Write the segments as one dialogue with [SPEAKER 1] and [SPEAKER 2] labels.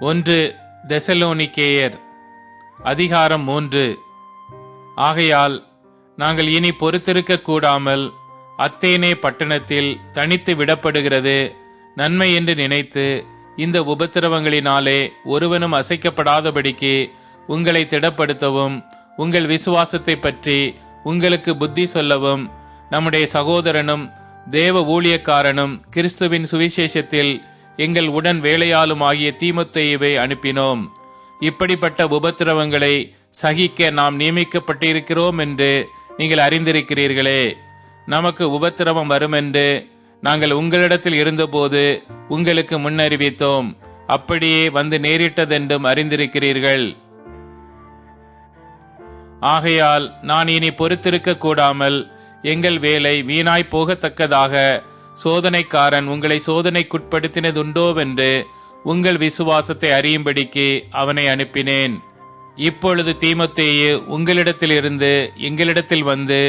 [SPEAKER 1] ஒன்று தெசலோனிக்கேயர் அதிகாரம் 3. ஆகையால் நாங்கள் இனி பொறுத்திருக்க கூடாமல் அத்தேனே பட்டணத்தில் தனித்து விடப்படுகிறது நன்மை என்று நினைத்து இந்த உபத்திரவங்களினாலே ஒருவனும் அசைக்கப்படாதபடிக்கு உங்களை திடப்படுத்தவும் உங்கள் விசுவாசத்தை பற்றி உங்களுக்கு புத்தி சொல்லவும் நம்முடைய சகோதரனும் தேவ ஊழியக்காரனும் கிறிஸ்துவின் சுவிசேஷத்தில் எங்கள் உடன் வேலையாளும் ஆகிய தீமோத்தேயுவை அனுப்பினோம். இப்படிப்பட்ட உபத்திரவங்களை சகிக்க நாம் நியமிக்கப்பட்டிருக்கிறோம் என்று நீங்கள் அறிந்திருக்கிறீர்களே. நமக்கு உபத்திரவம் வரும் என்று நாங்கள் உங்களிடத்தில் இருந்தபோது உங்களுக்கு முன்னறிவித்தோம். அப்படியே வந்து நேரிட்டதென்றும் அறிந்திருக்கிறீர்கள். ஆகையால் நான் இனி பொறுத்திருக்க கூடாமல் எங்கள் வேலை வீணாய் போகத்தக்கதாக சோதனைக்காரன் உங்களை சோதனைக்குட்படுத்தினதுண்டோவென்று உங்கள் விசுவாசத்தை அறியும்படிக்கு அவனை அனுப்பினேன். இப்பொழுது தீமோத்தேயு உங்களிடத்திலிருந்து எங்களிடத்தில் வந்து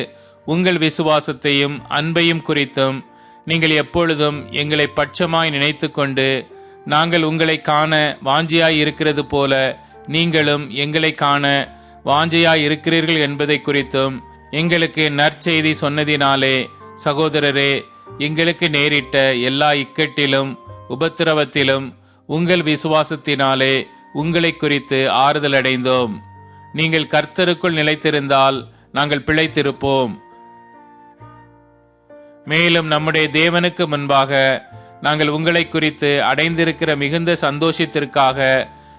[SPEAKER 1] உங்கள் விசுவாசத்தையும் அன்பையும் குறித்தும் நீங்கள் எப்பொழுதும் எங்களை பட்சமாய் நினைத்து கொண்டு நாங்கள் உங்களை காண வாஞ்சியாய் இருக்கிறது போல நீங்களும் எங்களை காண வாஞ்சையாய் இருக்கிறீர்கள் என்பதை குறித்தும் எங்களுக்கு நற்செய்தி சொன்னதினாலே, சகோதரரே, எங்களுக்கு நேரிட்ட எல்லா இக்கட்டிலும் உபத்திரவத்திலும் உங்கள் விசுவாசத்தினாலே உங்களை குறித்து ஆறுதல் அடைந்தோம். நீங்கள் கர்த்தருக்குள் நிலைத்திருந்தால் நாங்கள் பிழைத்திருப்போம். மேலும் நம்முடைய தேவனுக்கு முன்பாக நாங்கள் உங்களை குறித்து அடைந்திருக்கிற மிகுந்த சந்தோஷத்திற்காக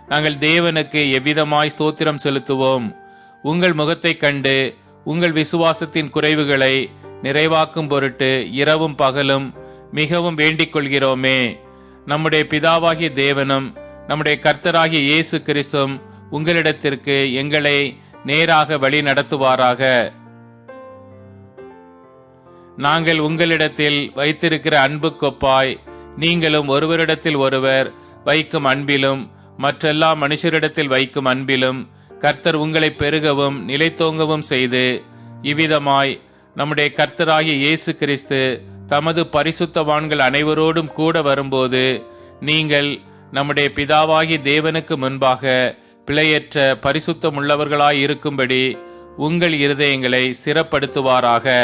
[SPEAKER 1] நாங்கள் தேவனுக்கு எவ்விதமாய் ஸ்தோத்திரம் செலுத்துவோம். உங்கள் முகத்தை கண்டு உங்கள் விசுவாசத்தின் குறைவுகளை நிறைவாக்கும் பொருட்டு இரவும் பகலும் மிகவும் வேண்டிக் கொள்கிறோமே. நம்முடைய பிதாவாகிய தேவனும் நம்முடைய கர்த்தராகிய இயேசு கிறிஸ்துவும் உங்களிடத்திற்கு எங்களை நேராக வழி நடத்துவாராக. நாங்கள் உங்களிடத்தில் வைத்திருக்கிற அன்பு கொப்பாய் நீங்களும் ஒருவரிடத்தில் ஒருவர் வைக்கும் அன்பிலும் மற்றெல்லா மனுஷரிடத்தில் வைக்கும் அன்பிலும் கர்த்தர் உங்களை பெருகவும் நிலைத்தோங்கவும் செய்து இவ்விதமாய் நம்முடைய கர்த்தராகிய இயேசு கிறிஸ்து தமது பரிசுத்தவான்கள் அனைவரோடும் கூட வரும்போது நீங்கள் நம்முடைய பிதாவாகிய தேவனுக்கு முன்பாக பிழையற்ற பரிசுத்தமுள்ளவர்களாய் இருக்கும்படி உங்கள் இருதயங்களை ஸ்திரப்படுத்துவாராக.